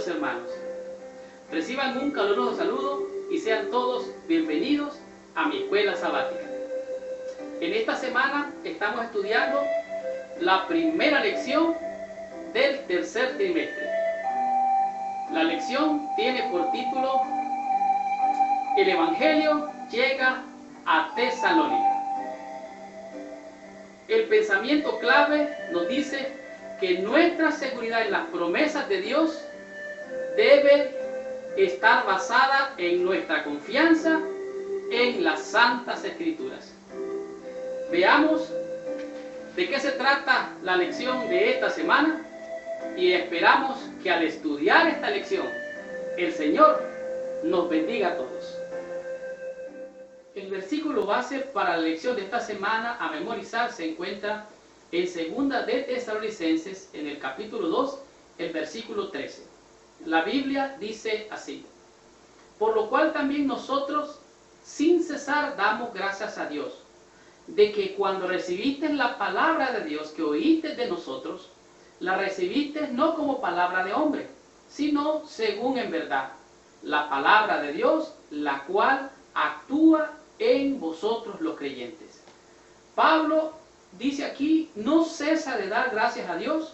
queridos hermanos. Reciban un caluroso saludo y sean todos bienvenidos a mi escuela sabática. En esta semana estamos estudiando la primera lección del tercer trimestre. La lección tiene por título El Evangelio llega a Tesalónica. El pensamiento clave nos dice que nuestra seguridad en las promesas de Dios debe estar basada en nuestra confianza en las Santas Escrituras. Veamos de qué se trata la lección de esta semana y esperamos que al estudiar esta lección el Señor nos bendiga a todos. El versículo base para la lección de esta semana a memorizar se encuentra en 2 de Tesalonicenses, en el capítulo 2, el versículo 13. La Biblia dice así: por lo cual también nosotros sin cesar damos gracias a Dios, de que cuando recibiste la palabra de Dios que oíste de nosotros, la recibiste no como palabra de hombre, sino según en verdad, la palabra de Dios, la cual actúa en vosotros los creyentes. Pablo dice aquí, no cesa de dar gracias a Dios,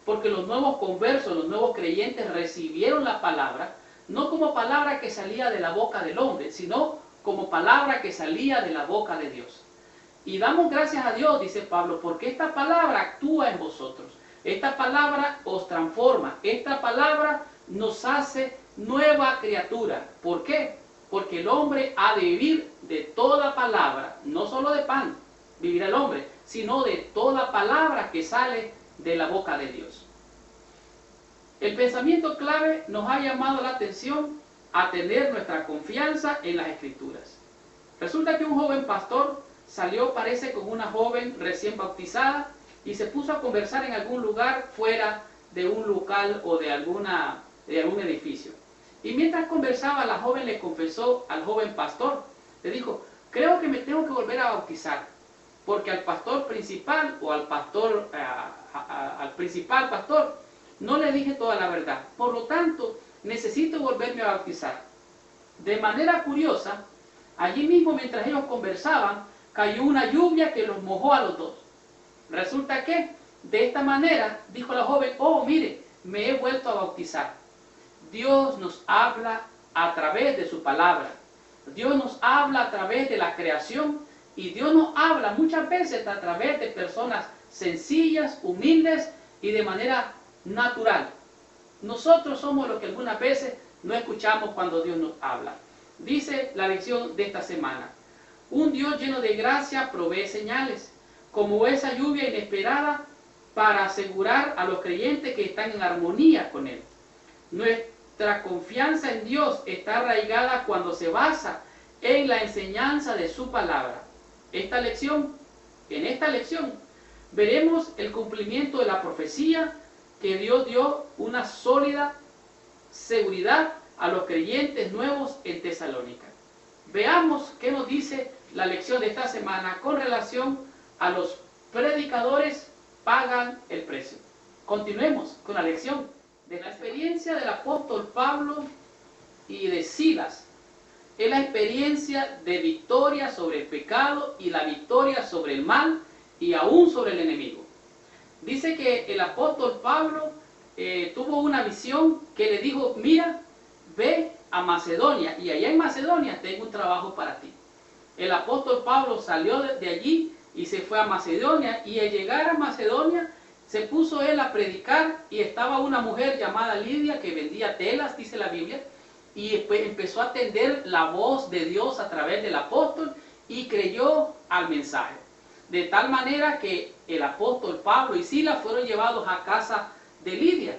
porque los nuevos conversos, los nuevos creyentes recibieron la palabra, no como palabra que salía de la boca del hombre, sino como palabra que salía de la boca de Dios. Y damos gracias a Dios, dice Pablo, porque esta palabra actúa en vosotros. Esta palabra os transforma. Esta palabra nos hace nueva criatura. ¿Por qué? Porque el hombre ha de vivir de toda palabra, no solo de pan vivirá el hombre, sino de toda palabra que sale de la boca de Dios. El pensamiento clave nos ha llamado la atención a tener nuestra confianza en las Escrituras. Resulta que un joven pastor salió, parece, con una joven recién bautizada y se puso a conversar en algún lugar fuera de un local o de algún edificio. Y mientras conversaba, la joven le confesó al joven pastor, le dijo: creo que me tengo que volver a bautizar, porque al pastor principal o al principal pastor no le dije toda la verdad. Por lo tanto, necesito volverme a bautizar. De manera curiosa, allí mismo mientras ellos conversaban, cayó una lluvia que los mojó a los dos. Resulta que, de esta manera, dijo la joven: oh, mire, me he vuelto a bautizar. Dios nos habla a través de su palabra. Dios nos habla a través de la creación y Dios nos habla muchas veces a través de personas sencillas, humildes y de manera natural. Nosotros somos los que algunas veces no escuchamos cuando Dios nos habla. Dice la lección de esta semana: un Dios lleno de gracia provee señales, como esa lluvia inesperada, para asegurar a los creyentes que están en armonía con Él. Nuestra confianza en Dios está arraigada cuando se basa en la enseñanza de su palabra. En esta lección, veremos el cumplimiento de la profecía que Dios dio una sólida seguridad a los creyentes nuevos en Tesalónica. Veamos qué nos dice la lección de esta semana con relación a los predicadores pagan el precio. Continuemos con la lección. De la experiencia del apóstol Pablo y de Silas, es la experiencia de victoria sobre el pecado y la victoria sobre el mal y aún sobre el enemigo. Dice que el apóstol Pablo tuvo una visión que le dijo: mira, ve a Macedonia y allá en Macedonia tengo un trabajo para ti. El apóstol Pablo salió de allí y se fue a Macedonia, y al llegar a Macedonia se puso él a predicar, y estaba una mujer llamada Lidia que vendía telas, dice la Biblia, y empezó a atender la voz de Dios a través del apóstol y creyó al mensaje. De tal manera que el apóstol Pablo y Silas fueron llevados a casa de Lidia.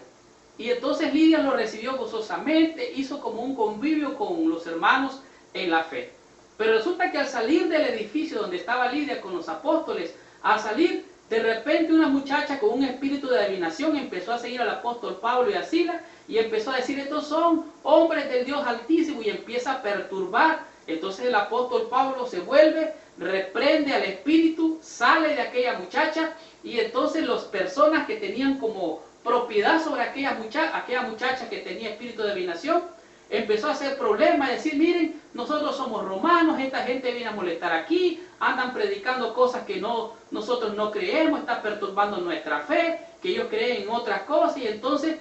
Y entonces Lidia lo recibió gozosamente, hizo como un convivio con los hermanos en la fe. Pero resulta que al salir del edificio donde estaba Lidia con los apóstoles, al salir, de repente una muchacha con un espíritu de adivinación empezó a seguir al apóstol Pablo y a Silas y empezó a decir: estos son hombres del Dios Altísimo, y empieza a perturbar. Entonces el apóstol Pablo se vuelve, reprende al espíritu, sale de aquella muchacha, y entonces las personas que tenían como propiedad sobre aquella muchacha que tenía espíritu de adivinación. Empezó a hacer problemas, a decir, miren, nosotros somos romanos, esta gente viene a molestar aquí, andan predicando cosas que nosotros no creemos, están perturbando nuestra fe, que ellos creen en otras cosas. Y entonces,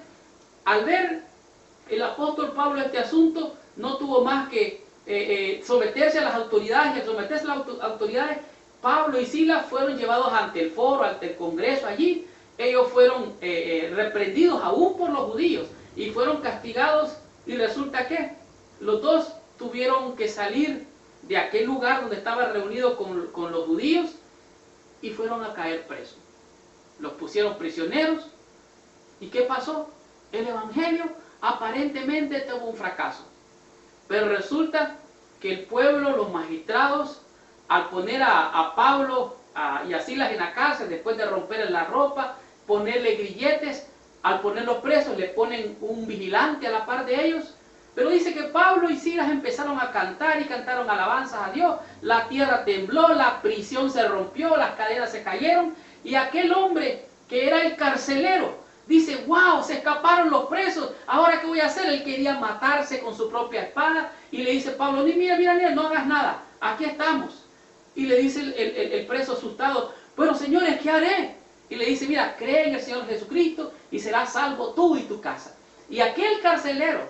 al ver el apóstol Pablo este asunto, no tuvo más que someterse a las autoridades, y al someterse a las autoridades, Pablo y Silas fueron llevados ante el foro, ante el congreso allí. Ellos fueron reprendidos aún por los judíos y fueron castigados. Y resulta que los dos tuvieron que salir de aquel lugar donde estaban reunidos con los judíos y fueron a caer presos. Los pusieron prisioneros. ¿Y qué pasó? El evangelio aparentemente tuvo un fracaso. Pero resulta que el pueblo, los magistrados, al poner a Pablo y a Silas en la cárcel, después de romperle la ropa, ponerle grilletes, al ponerlos presos le ponen un vigilante a la par de ellos. Pero dice que Pablo y Silas empezaron a cantar y cantaron alabanzas a Dios. La tierra tembló, la prisión se rompió, las cadenas se cayeron. Y aquel hombre que era el carcelero dice, wow, se escaparon los presos, ¿ahora qué voy a hacer? Él quería matarse con su propia espada. Y le dice Pablo, mira, no hagas nada, aquí estamos. Y le dice el preso asustado, bueno, señores, ¿qué haré? Y le dice, mira, cree en el Señor Jesucristo y serás salvo tú y tu casa. Y aquel carcelero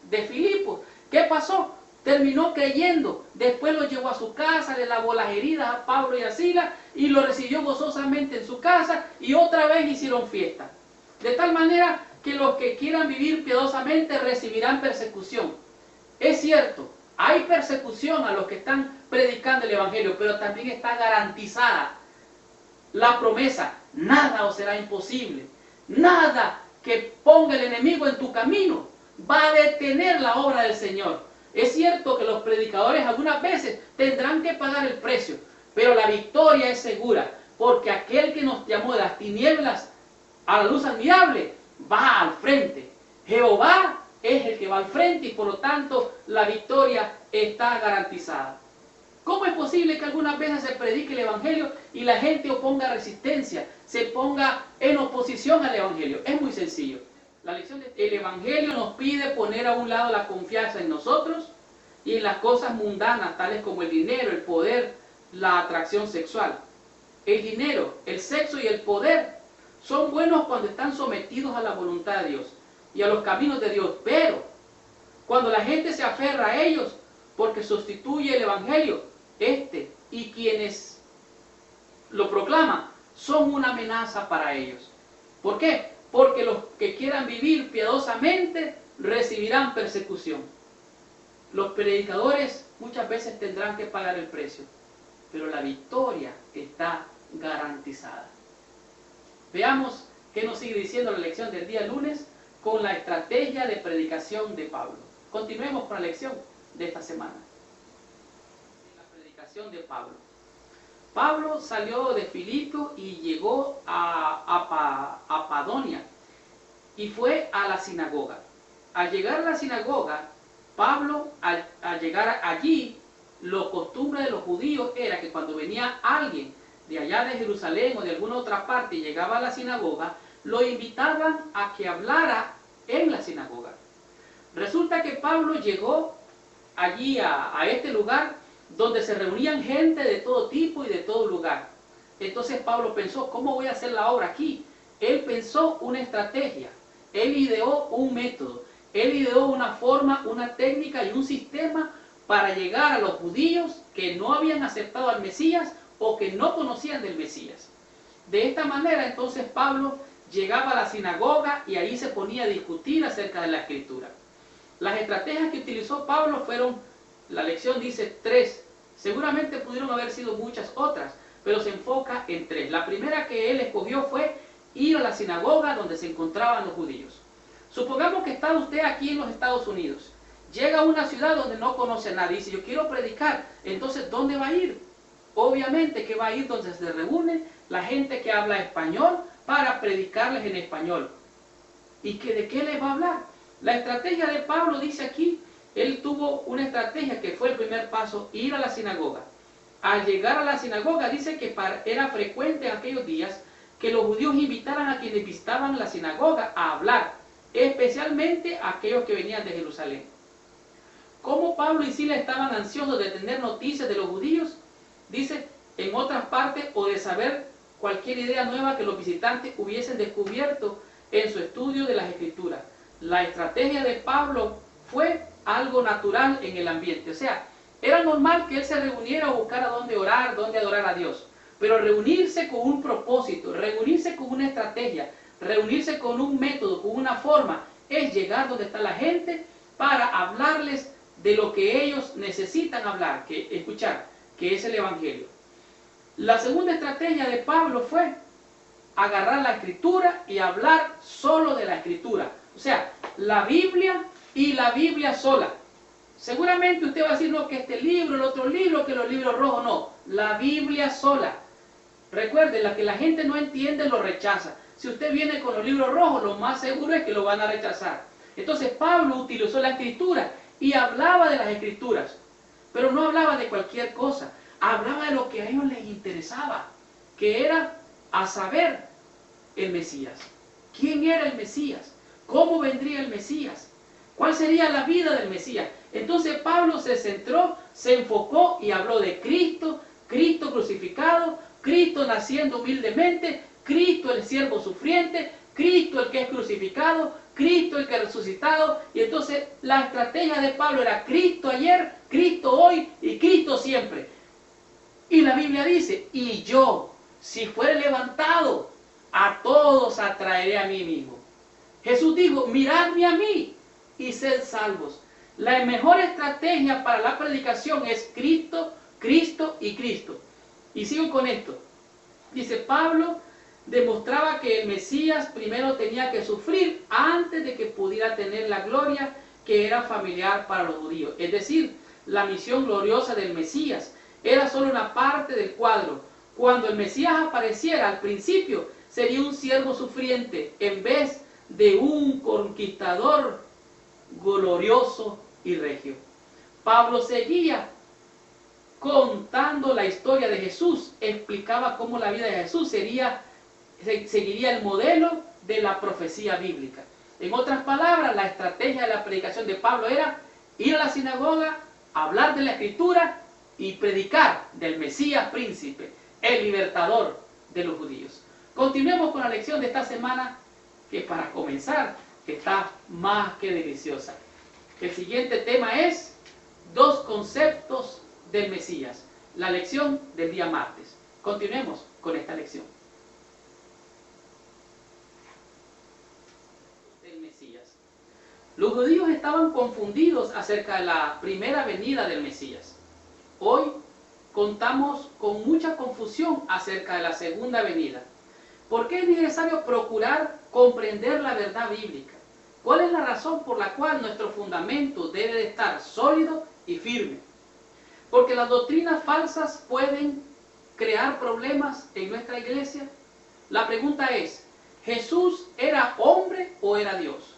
de Filipos, ¿qué pasó? Terminó creyendo. Después lo llevó a su casa, le lavó las heridas a Pablo y a Silas y lo recibió gozosamente en su casa y otra vez hicieron fiesta. De tal manera que los que quieran vivir piadosamente recibirán persecución. Es cierto, hay persecución a los que están predicando el Evangelio, pero también está garantizada la promesa, nada os será imposible, nada que ponga el enemigo en tu camino va a detener la obra del Señor. Es cierto que los predicadores algunas veces tendrán que pagar el precio, pero la victoria es segura, porque aquel que nos llamó de las tinieblas a la luz admirable va al frente. Jehová es el que va al frente y por lo tanto la victoria está garantizada. ¿Cómo es posible que algunas veces se predique el Evangelio y la gente oponga resistencia, se ponga en oposición al Evangelio? Es muy sencillo. La lección del Evangelio nos pide poner a un lado la confianza en nosotros y en las cosas mundanas, tales como el dinero, el poder, la atracción sexual. El dinero, el sexo y el poder son buenos cuando están sometidos a la voluntad de Dios y a los caminos de Dios, pero cuando la gente se aferra a ellos porque sustituye el Evangelio, y quienes lo proclaman son una amenaza para ellos. ¿Por qué? Porque los que quieran vivir piadosamente recibirán persecución. Los predicadores muchas veces tendrán que pagar el precio, pero la victoria está garantizada. Veamos qué nos sigue diciendo la lección del día lunes con la estrategia de predicación de Pablo. Continuemos con la lección de esta semana. De Pablo. Pablo salió de Filipo y llegó a Padonia y fue a la sinagoga. Al llegar a la sinagoga, Pablo, al llegar allí, la costumbre de los judíos era que cuando venía alguien de allá de Jerusalén o de alguna otra parte y llegaba a la sinagoga, lo invitaban a que hablara en la sinagoga. Resulta que Pablo llegó allí a este lugar donde se reunían gente de todo tipo y de todo lugar. Entonces Pablo pensó, ¿cómo voy a hacer la obra aquí? Él pensó una estrategia, él ideó un método, él ideó una forma, una técnica y un sistema para llegar a los judíos que no habían aceptado al Mesías o que no conocían del Mesías. De esta manera entonces Pablo llegaba a la sinagoga y ahí se ponía a discutir acerca de la Escritura. Las estrategias que utilizó Pablo fueron, la lección dice 3, seguramente pudieron haber sido muchas otras, pero se enfoca en 3. La primera que él escogió fue ir a la sinagoga donde se encontraban los judíos. Supongamos que está usted aquí en los Estados Unidos, llega a una ciudad donde no conoce a nadie, dice yo quiero predicar, entonces ¿dónde va a ir? Obviamente que va a ir donde se reúne la gente que habla español para predicarles en español. ¿Y de qué les va a hablar? La estrategia de Pablo dice aquí, él tuvo una estrategia que fue el primer paso, ir a la sinagoga. Al llegar a la sinagoga dice que era frecuente en aquellos días que los judíos invitaran a quienes visitaban la sinagoga a hablar, especialmente a aquellos que venían de Jerusalén. Como Pablo y Silas estaban ansiosos de tener noticias de los judíos, dice, en otras partes, o de saber cualquier idea nueva que los visitantes hubiesen descubierto en su estudio de las Escrituras. La estrategia de Pablo fue algo natural en el ambiente. O sea, era normal que él se reuniera a buscar a dónde orar, dónde adorar a Dios. Pero reunirse con un propósito, reunirse con una estrategia, reunirse con un método, con una forma, es llegar donde está la gente para hablarles de lo que ellos necesitan hablar, escuchar, que es el Evangelio. La segunda estrategia de Pablo fue agarrar la Escritura y hablar solo de la Escritura. O sea, la Biblia y la Biblia sola. Seguramente usted va a decir, no, que este libro, el otro libro, que los libros rojos, no. La Biblia sola. Recuerden, la que la gente no entiende lo rechaza. Si usted viene con los libros rojos, lo más seguro es que lo van a rechazar. Entonces Pablo utilizó la Escritura y hablaba de las Escrituras. Pero no hablaba de cualquier cosa. Hablaba de lo que a ellos les interesaba, que era a saber el Mesías. ¿Quién era el Mesías? ¿Cómo vendría el Mesías? ¿Cuál sería la vida del Mesías? Entonces Pablo se centró, se enfocó y habló de Cristo, Cristo crucificado, Cristo naciendo humildemente, Cristo el siervo sufriente, Cristo el que es crucificado, Cristo el que es resucitado. Y entonces la estrategia de Pablo era Cristo ayer, Cristo hoy y Cristo siempre. Y la Biblia dice, y yo, si fuere levantado, a todos atraeré a mí mismo. Jesús dijo, miradme a mí y sed salvos. La mejor estrategia para la predicación es Cristo, Cristo y Cristo. Y sigo con esto. Dice, Pablo demostraba que el Mesías primero tenía que sufrir antes de que pudiera tener la gloria que era familiar para los judíos. Es decir, la misión gloriosa del Mesías era solo una parte del cuadro. Cuando el Mesías apareciera al principio, sería un siervo sufriente en vez de un conquistador glorioso y regio. Pablo seguía contando la historia de Jesús, explicaba cómo la vida de Jesús seguiría el modelo de la profecía bíblica. En otras palabras, la estrategia de la predicación de Pablo era ir a la sinagoga, hablar de la Escritura y predicar del Mesías príncipe, el libertador de los judíos. Continuemos con la lección de esta semana, que para comenzar está más que deliciosa. El siguiente tema es dos conceptos del Mesías, la lección del día martes. Continuemos con esta lección. Del Mesías. Los judíos estaban confundidos acerca de la primera venida del Mesías. Hoy contamos con mucha confusión acerca de la segunda venida. ¿Por qué es necesario procurar comprender la verdad bíblica? ¿Cuál es la razón por la cual nuestro fundamento debe de estar sólido y firme? Porque las doctrinas falsas pueden crear problemas en nuestra iglesia. La pregunta es, ¿Jesús era hombre o era Dios?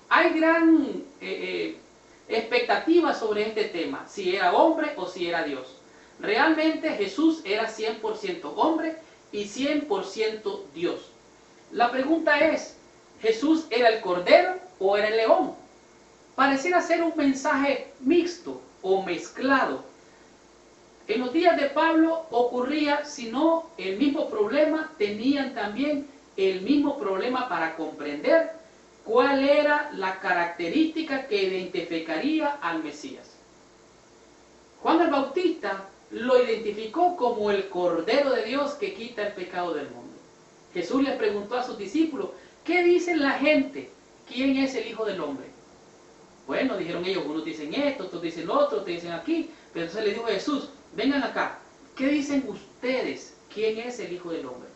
Hay gran expectativa sobre este tema, si era hombre o si era Dios. Realmente Jesús era 100% hombre y 100% Dios. La pregunta es, ¿Jesús era el cordero o era el león? Pareciera ser un mensaje mixto o mezclado. En los días de Pablo ocurría, si no el mismo problema, tenían también el mismo problema para comprender cuál era la característica que identificaría al Mesías. Juan el Bautista lo identificó como el Cordero de Dios que quita el pecado del mundo. Jesús les preguntó a sus discípulos, ¿qué dicen la gente? ¿Quién es el Hijo del Hombre? Bueno, dijeron ellos, unos dicen esto, otros dicen lo otro, otros dicen aquí. Pero entonces le dijo Jesús, vengan acá, ¿qué dicen ustedes? ¿Quién es el Hijo del Hombre?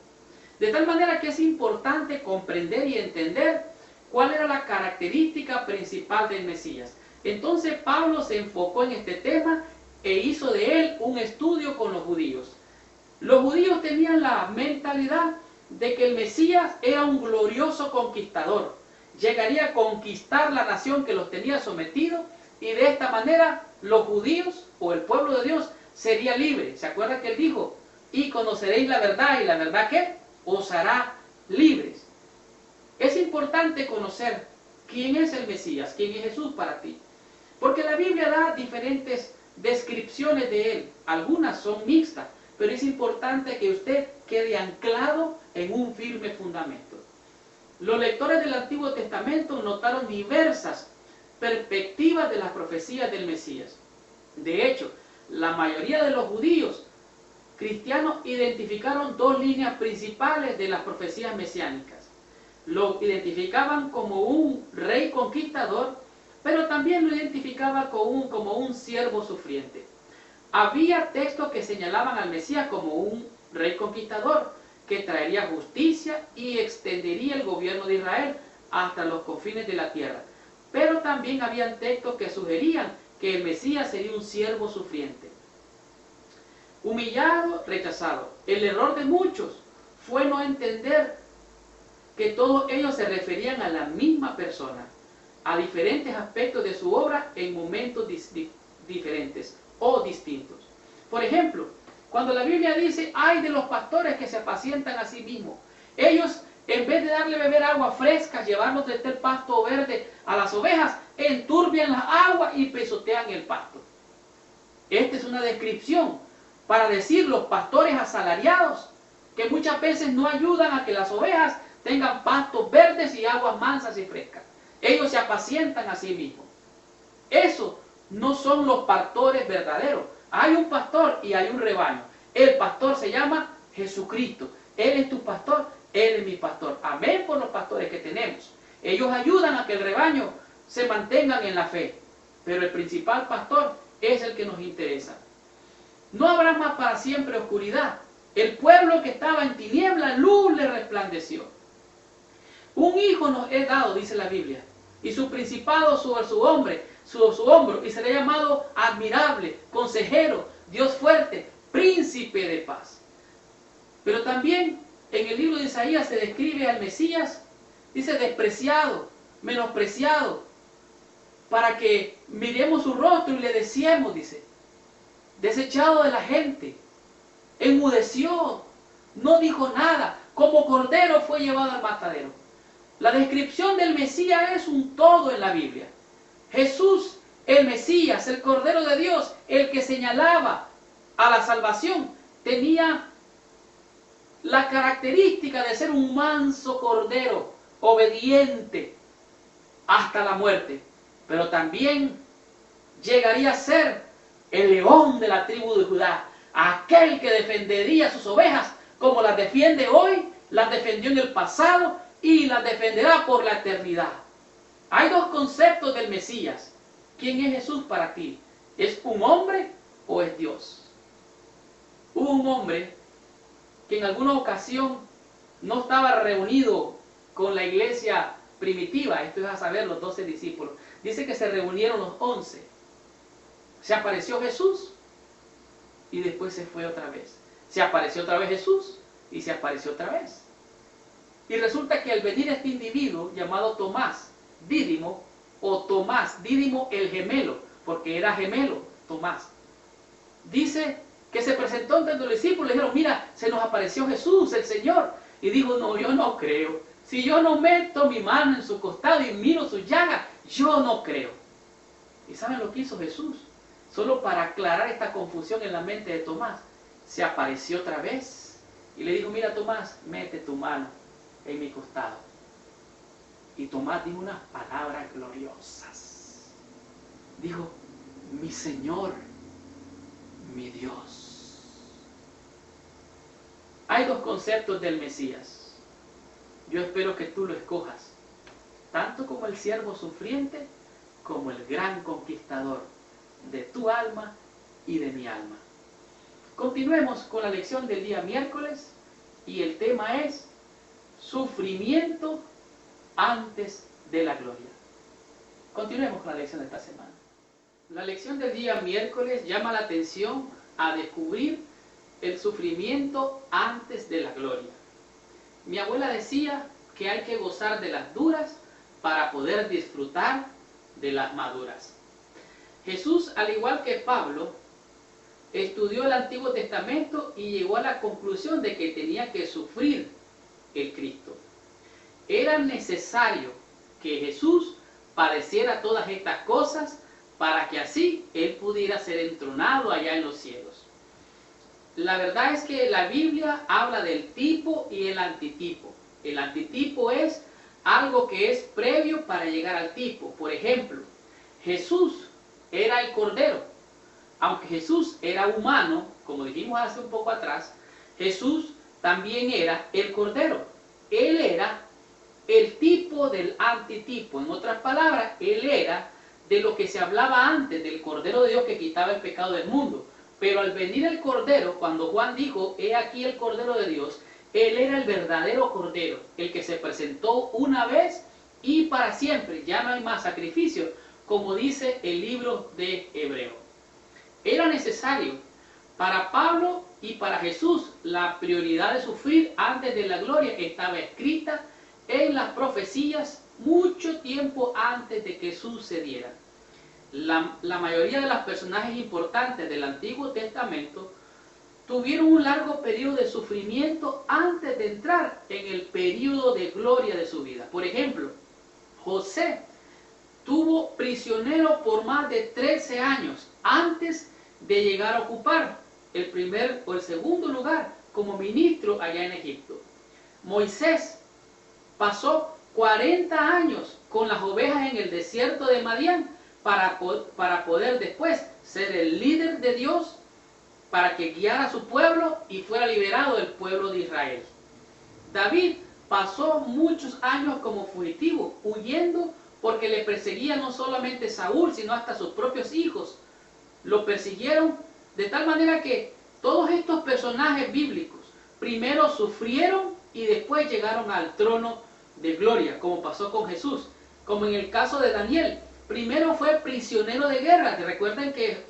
De tal manera que es importante comprender y entender cuál era la característica principal del Mesías. Entonces Pablo se enfocó en este tema e hizo de él un estudio con los judíos. Los judíos tenían la mentalidad de que el Mesías era un glorioso conquistador. Llegaría a conquistar la nación que los tenía sometidos y de esta manera los judíos o el pueblo de Dios sería libre. ¿Se acuerdan que él dijo? Y conoceréis la verdad, ¿y la verdad qué? os hará libres. Es importante conocer quién es el Mesías, quién es Jesús para ti. Porque la Biblia da diferentes descripciones de Él. Algunas son mixtas, pero es importante que usted quede anclado en un firme fundamento. Los lectores del Antiguo Testamento notaron diversas perspectivas de las profecías del Mesías. De hecho, la mayoría de los judíos cristianos identificaron dos líneas principales de las profecías mesiánicas. Lo identificaban como un rey conquistador, pero también lo identificaban como un siervo sufriente. Había textos que señalaban al Mesías como un rey conquistador, que traería justicia y extendería el gobierno de Israel hasta los confines de la tierra. Pero también habían textos que sugerían que el Mesías sería un siervo sufriente. Humillado, rechazado. El error de muchos fue no entender que todos ellos se referían a la misma persona, a diferentes aspectos de su obra en momentos diferentes o distintos. Por ejemplo, cuando la Biblia dice, ay de los pastores que se apacientan a sí mismos, ellos en vez de darle beber agua fresca, llevarlos desde el pasto verde a las ovejas, enturbian las aguas y pisotean el pasto. Esta es una descripción para decir los pastores asalariados, que muchas veces no ayudan a que las ovejas tengan pastos verdes y aguas mansas y frescas. Ellos se apacientan a sí mismos. Eso no son los pastores verdaderos. Hay un pastor y hay un rebaño. El pastor se llama Jesucristo. Él es tu pastor, Él es mi pastor. Amén por los pastores que tenemos. Ellos ayudan a que el rebaño se mantengan en la fe. Pero el principal pastor es el que nos interesa. No habrá más para siempre oscuridad. El pueblo que estaba en tiniebla, luz le resplandeció. Un hijo nos es dado, dice la Biblia, y su principado sobre su hombro, y será llamado admirable, consejero, Dios fuerte, príncipe de paz. Pero también en el libro de Isaías se describe al Mesías, dice despreciado, menospreciado, para que miremos su rostro y le deseemos, dice, desechado de la gente, enmudeció, no dijo nada, como cordero fue llevado al matadero. La descripción del Mesías es un todo en la Biblia. Jesús, el Mesías, el Cordero de Dios, el que señalaba a la salvación, tenía la característica de ser un manso cordero, obediente hasta la muerte. Pero también llegaría a ser el león de la tribu de Judá, aquel que defendería sus ovejas como las defiende hoy, las defendió en el pasado y las defenderá por la eternidad. Hay dos conceptos del Mesías. ¿Quién es Jesús para ti? ¿Es un hombre o es Dios? Hubo un hombre que en alguna ocasión no estaba reunido con la iglesia primitiva, esto es a saber, los 12 discípulos. Dice que se reunieron los 11. Se apareció Jesús y después se fue otra vez. Se apareció otra vez Jesús y se apareció otra vez. Y resulta que al venir este individuo llamado Tomás, Dídimo, o Tomás, Dídimo el gemelo, porque era gemelo, Tomás, dice que se presentó ante los discípulos y le dijeron, mira, se nos apareció Jesús, el Señor. Y dijo, no, yo no creo. Si yo no meto mi mano en su costado y miro su llaga, yo no creo. ¿Y saben lo que hizo Jesús? Solo para aclarar esta confusión en la mente de Tomás, se apareció otra vez y le dijo, mira Tomás, mete tu mano en mi costado. Y Tomás dijo unas palabras gloriosas. Dijo, mi Señor, mi Dios. Hay dos conceptos del Mesías. Yo espero que tú lo escojas, tanto como el siervo sufriente, como el gran conquistador de tu alma y de mi alma. Continuemos con la lección del día miércoles y el tema es sufrimiento antes de la gloria. Continuemos con la lección de esta semana. La lección del día miércoles llama la atención a descubrir el sufrimiento antes de la gloria. Mi abuela decía que hay que gozar de las duras para poder disfrutar de las maduras. Jesús, al igual que Pablo, estudió el Antiguo Testamento y llegó a la conclusión de que tenía que sufrir el Cristo. Era necesario que Jesús padeciera todas estas cosas para que así Él pudiera ser entronado allá en los cielos. La verdad es que la Biblia habla del tipo y el antitipo. El antitipo es algo que es previo para llegar al tipo. Por ejemplo, Jesús era el Cordero. Aunque Jesús era humano, como dijimos hace un poco atrás, Jesús también era el Cordero. Él era el tipo del antitipo. En otras palabras, Él era de lo que se hablaba antes del Cordero de Dios que quitaba el pecado del mundo. Pero al venir el Cordero, cuando Juan dijo, he aquí el Cordero de Dios, Él era el verdadero Cordero, el que se presentó una vez y para siempre. Ya no hay más sacrificio, como dice el libro de Hebreo. Era necesario para Pablo y para Jesús la prioridad de sufrir antes de la gloria estaba escrita en las profecías mucho tiempo antes de que sucediera. La mayoría de los personajes importantes del Antiguo Testamento tuvieron un largo periodo de sufrimiento antes de entrar en el periodo de gloria de su vida. Por ejemplo, José estuvo prisionero por más de 13 años antes de llegar a ocupar el primer o el segundo lugar como ministro allá en Egipto. Moisés pasó 40 años con las ovejas en el desierto de Madián para poder después ser el líder de Dios para que guiara a su pueblo y fuera liberado el pueblo de Israel. David pasó muchos años como fugitivo, huyendo porque le perseguía no solamente Saúl, sino hasta sus propios hijos. Lo persiguieron de tal manera que todos estos personajes bíblicos primero sufrieron y después llegaron al trono de gloria, como pasó con Jesús. Como en el caso de Daniel, primero fue prisionero de guerra. Recuerden que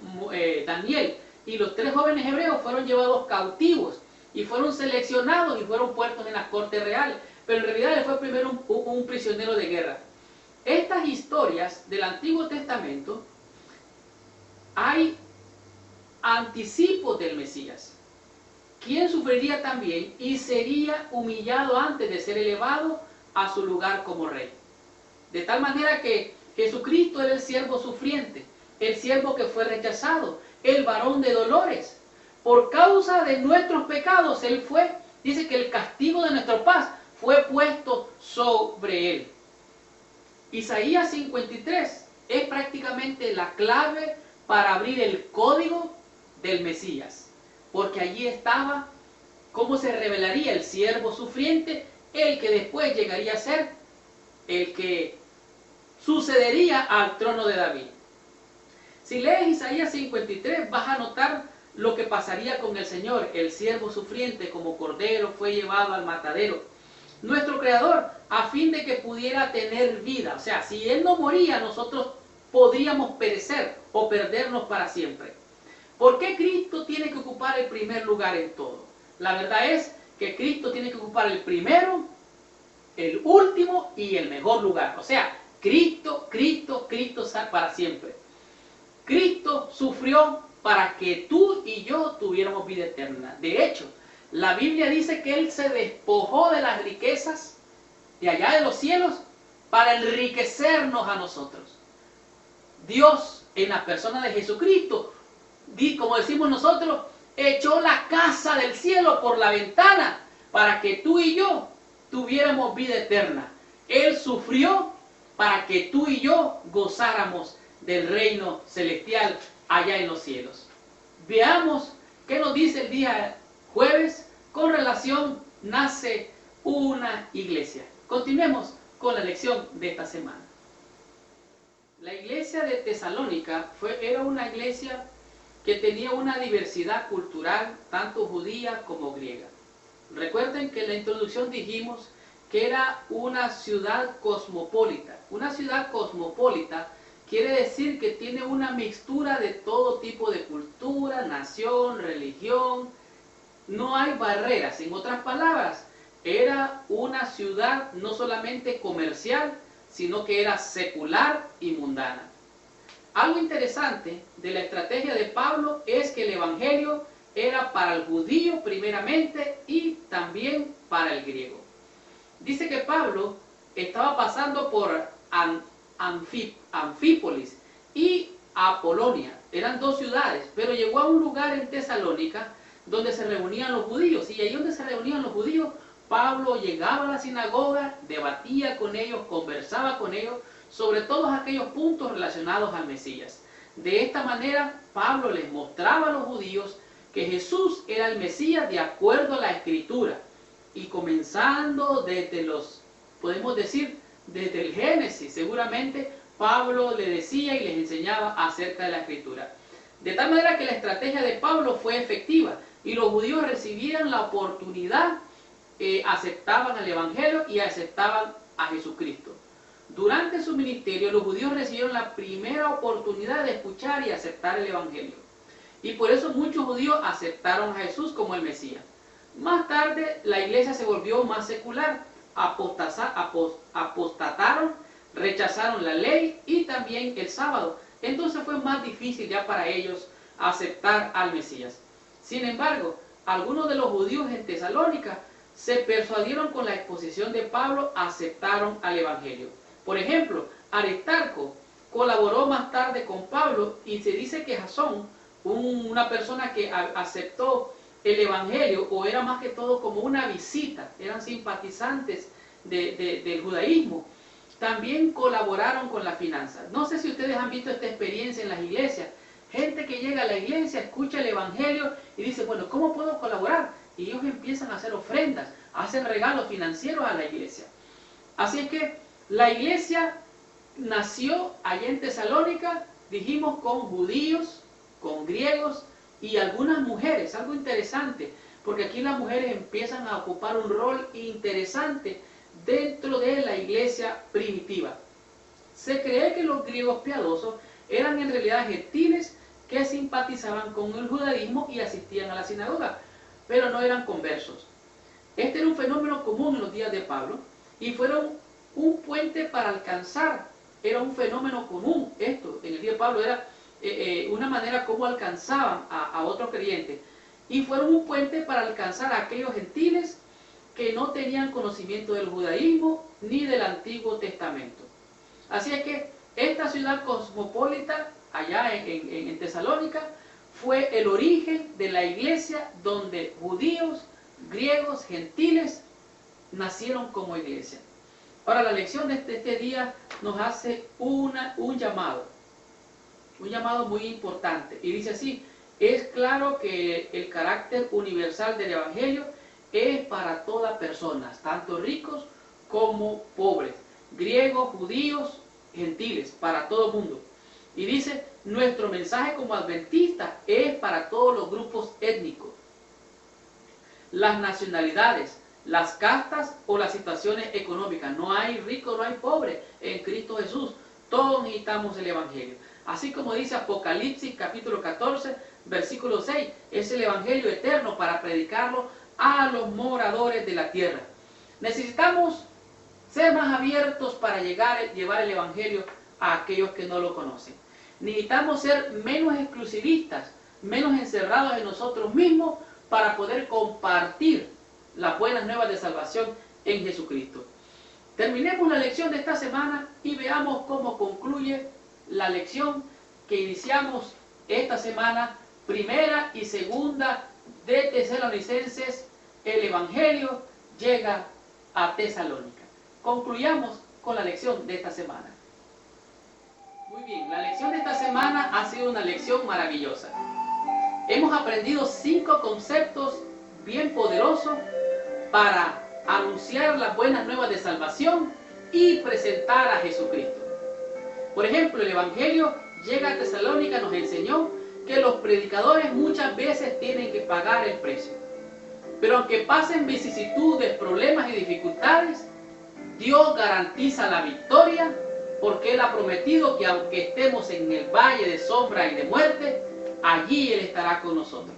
Daniel y los 3 jóvenes hebreos fueron llevados cautivos y fueron seleccionados y fueron puestos en la corte real, pero en realidad él fue primero un prisionero de guerra. Estas historias del Antiguo Testamento hay anticipos del Mesías, quien sufriría también y sería humillado antes de ser elevado a su lugar como rey. De tal manera que Jesucristo era el siervo sufriente, el siervo que fue rechazado, el varón de dolores. Por causa de nuestros pecados, Él fue, dice que el castigo de nuestra paz fue puesto sobre Él. Isaías 53 es prácticamente la clave para abrir el código del Mesías, porque allí estaba cómo se revelaría el siervo sufriente, el que después llegaría a ser el que sucedería al trono de David. Si lees Isaías 53 vas a notar lo que pasaría con el Señor. El siervo sufriente como cordero fue llevado al matadero. Nuestro Creador, a fin de que pudiera tener vida. O sea, si Él no moría, nosotros podríamos perecer o perdernos para siempre. ¿Por qué Cristo tiene que ocupar el primer lugar en todo? La verdad es que Cristo tiene que ocupar el primero, el último y el mejor lugar. O sea, Cristo para siempre. Cristo sufrió para que tú y yo tuviéramos vida eterna. De hecho, la Biblia dice que Él se despojó de las riquezas de allá de los cielos para enriquecernos a nosotros. Dios, en la persona de Jesucristo, como decimos nosotros, echó la casa del cielo por la ventana para que tú y yo tuviéramos vida eterna. Él sufrió para que tú y yo gozáramos del reino celestial allá en los cielos. Veamos qué nos dice el día jueves con relación nace una iglesia. Continuemos con la lección de esta semana. La iglesia de Tesalónica era una iglesia que tenía una diversidad cultural, tanto judía como griega. Recuerden que en la introducción dijimos que era una ciudad cosmopolita. Una ciudad cosmopolita quiere decir que tiene una mixtura de todo tipo de cultura, nación, religión. No hay barreras. En otras palabras, era una ciudad no solamente comercial, sino que era secular y mundana. Algo interesante de la estrategia de Pablo es que el evangelio era para el judío primeramente y también para el griego. Dice que Pablo estaba pasando por Anfípolis y Apolonia. Eran dos ciudades, pero llegó a un lugar en Tesalónica donde se reunían los judíos. Y ahí donde se reunían los judíos, Pablo llegaba a la sinagoga, debatía con ellos, conversaba con ellos sobre todos aquellos puntos relacionados al Mesías. De esta manera, Pablo les mostraba a los judíos que Jesús era el Mesías de acuerdo a la Escritura. Y comenzando desde podemos decir, desde el Génesis, seguramente Pablo le decía y les enseñaba acerca de la Escritura. De tal manera que la estrategia de Pablo fue efectiva y los judíos recibieron la oportunidad, aceptaban el Evangelio y aceptaban a Jesucristo. Durante su ministerio, los judíos recibieron la primera oportunidad de escuchar y aceptar el Evangelio. Y por eso muchos judíos aceptaron a Jesús como el Mesías. Más tarde, la iglesia se volvió más secular, apostataron, rechazaron la ley y también el sábado. Entonces fue más difícil ya para ellos aceptar al Mesías. Sin embargo, algunos de los judíos en Tesalónica se persuadieron con la exposición de Pablo, aceptaron al Evangelio. Por ejemplo, Aristarco colaboró más tarde con Pablo y se dice que Jasón, una persona que aceptó el Evangelio, o era más que todo como una visita, eran simpatizantes del judaísmo, también colaboraron con las finanzas. No sé si ustedes han visto esta experiencia en las iglesias. Gente que llega a la iglesia, escucha el Evangelio y dice, bueno, ¿cómo puedo colaborar? Y ellos empiezan a hacer ofrendas, hacen regalos financieros a la iglesia. Así es que la iglesia nació allá en Tesalónica, dijimos, con judíos, con griegos y algunas mujeres. Algo interesante, porque aquí las mujeres empiezan a ocupar un rol interesante dentro de la iglesia primitiva. Se cree que los griegos piadosos eran en realidad gentiles que simpatizaban con el judaísmo y asistían a la sinagoga, pero no eran conversos. Este era un fenómeno común en los días de Pablo y fueron un puente para alcanzar, era un fenómeno común esto, en el día de Pablo era una manera como alcanzaban a otros creyentes, y fueron un puente para alcanzar a aquellos gentiles que no tenían conocimiento del judaísmo ni del Antiguo Testamento. Así es que esta ciudad cosmopolita, allá en Tesalónica, fue el origen de la iglesia donde judíos, griegos, gentiles nacieron como iglesia. Ahora, la lección de este día nos hace un llamado muy importante, y dice así: es claro que el carácter universal del Evangelio es para todas personas, tanto ricos como pobres, griegos, judíos, gentiles, para todo el mundo. Y dice, nuestro mensaje como adventistas es para todos los grupos étnicos, las nacionalidades, las castas o las situaciones económicas. No hay rico, no hay pobre en Cristo Jesús. Todos necesitamos el Evangelio. Así como dice Apocalipsis capítulo 14, versículo 6, es el Evangelio eterno para predicarlo a los moradores de la tierra. Necesitamos ser más abiertos para llevar el Evangelio a aquellos que no lo conocen. Necesitamos ser menos exclusivistas, menos encerrados en nosotros mismos para poder compartir las buenas nuevas de salvación en Jesucristo. Terminemos la lección de esta semana y veamos cómo concluye la lección que iniciamos esta semana, primera y segunda de Tesalonicenses. El Evangelio llega a Tesalónica. Concluyamos con la lección de esta semana. Muy bien, la lección de esta semana ha sido una lección maravillosa. Hemos aprendido 5 conceptos bien poderosos para anunciar las buenas nuevas de salvación y presentar a Jesucristo. Por ejemplo, el Evangelio llega a Tesalónica, nos enseñó que los predicadores muchas veces tienen que pagar el precio. Pero aunque pasen vicisitudes, problemas y dificultades, Dios garantiza la victoria, porque Él ha prometido que aunque estemos en el valle de sombra y de muerte, allí Él estará con nosotros.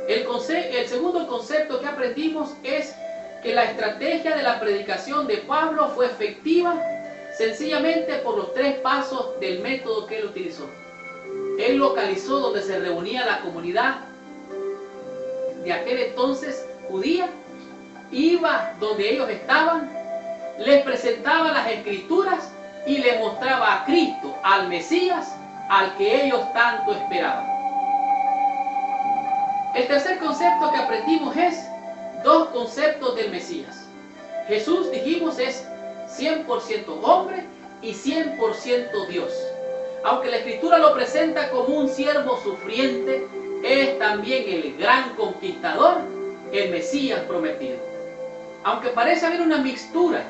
El segundo concepto que aprendimos es que la estrategia de la predicación de Pablo fue efectiva sencillamente por los 3 pasos del método que él utilizó. Él localizó donde se reunía la comunidad de aquel entonces judía, iba donde ellos estaban, les presentaba las Escrituras y les mostraba a Cristo, al Mesías, al que ellos tanto esperaban. El tercer concepto que aprendimos es dos conceptos del Mesías. Jesús, dijimos, es 100% hombre y 100% Dios. Aunque la Escritura lo presenta como un siervo sufriente, es también el gran conquistador, el Mesías prometido. Aunque parece haber una mixtura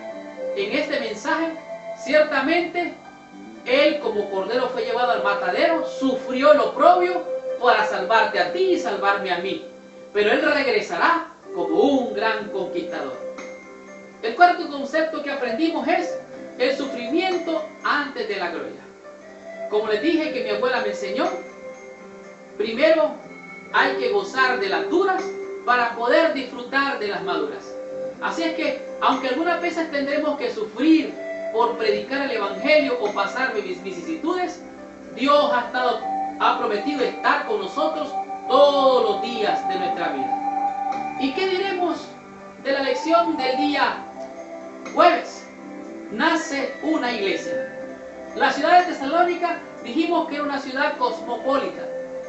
en este mensaje, ciertamente Él como cordero fue llevado al matadero, sufrió el oprobio para salvarte a ti y salvarme a mí. Pero Él regresará como un gran conquistador. El cuarto concepto que aprendimos es el sufrimiento antes de la gloria. Como les dije que mi abuela me enseñó, primero hay que gozar de las duras para poder disfrutar de las maduras. Así es que, aunque algunas veces tendremos que sufrir por predicar el Evangelio o pasar vicisitudes, Dios ha prometido estar con nosotros todos los días de nuestra vida. ¿Y qué diremos de la lección del día jueves? Nace una iglesia. La ciudad de Tesalónica dijimos que era una ciudad cosmopolita,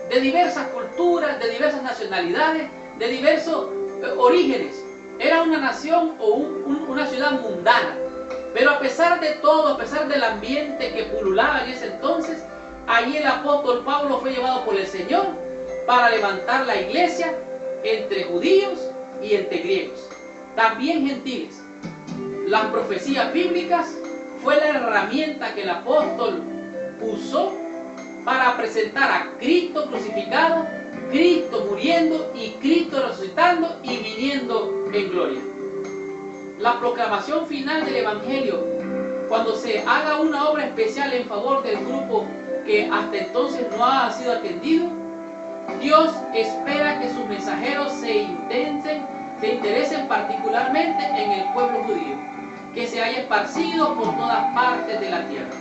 de diversas culturas, de diversas nacionalidades, de diversos orígenes. Era una nación o una ciudad mundana. Pero a pesar de todo, a pesar del ambiente que pululaba en ese entonces, allí el apóstol Pablo fue llevado por el Señor para levantar la iglesia entre judíos y entre griegos, también gentiles. Las profecías bíblicas fue la herramienta que el apóstol usó para presentar a Cristo crucificado, Cristo muriendo y Cristo resucitando y viniendo en gloria. La proclamación final del Evangelio, cuando se haga una obra especial en favor del grupo que hasta entonces no ha sido atendido, Dios espera que sus mensajeros se interesen particularmente en el pueblo judío, que se haya esparcido por todas partes de la tierra.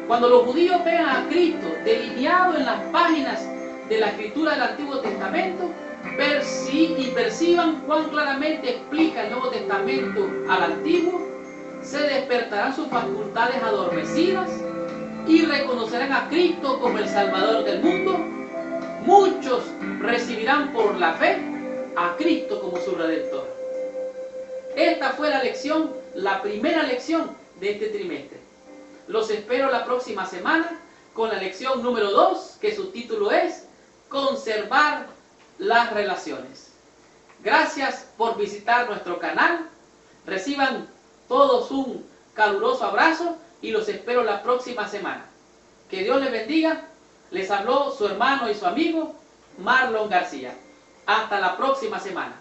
Cuando los judíos vean a Cristo delineado en las páginas de la Escritura del Antiguo Testamento, y perciban cuán claramente explica el Nuevo Testamento al Antiguo, se despertarán sus facultades adormecidas y reconocerán a Cristo como el Salvador del mundo. Muchos recibirán por la fe a Cristo como su Redentor. Esta fue la lección, la primera lección de este trimestre. Los espero la próxima semana con la lección número 2, que su título es Conservar las relaciones. Gracias por visitar nuestro canal. Reciban todos un caluroso abrazo y los espero la próxima semana. Que Dios les bendiga. Les habló su hermano y su amigo Marlon García. Hasta la próxima semana.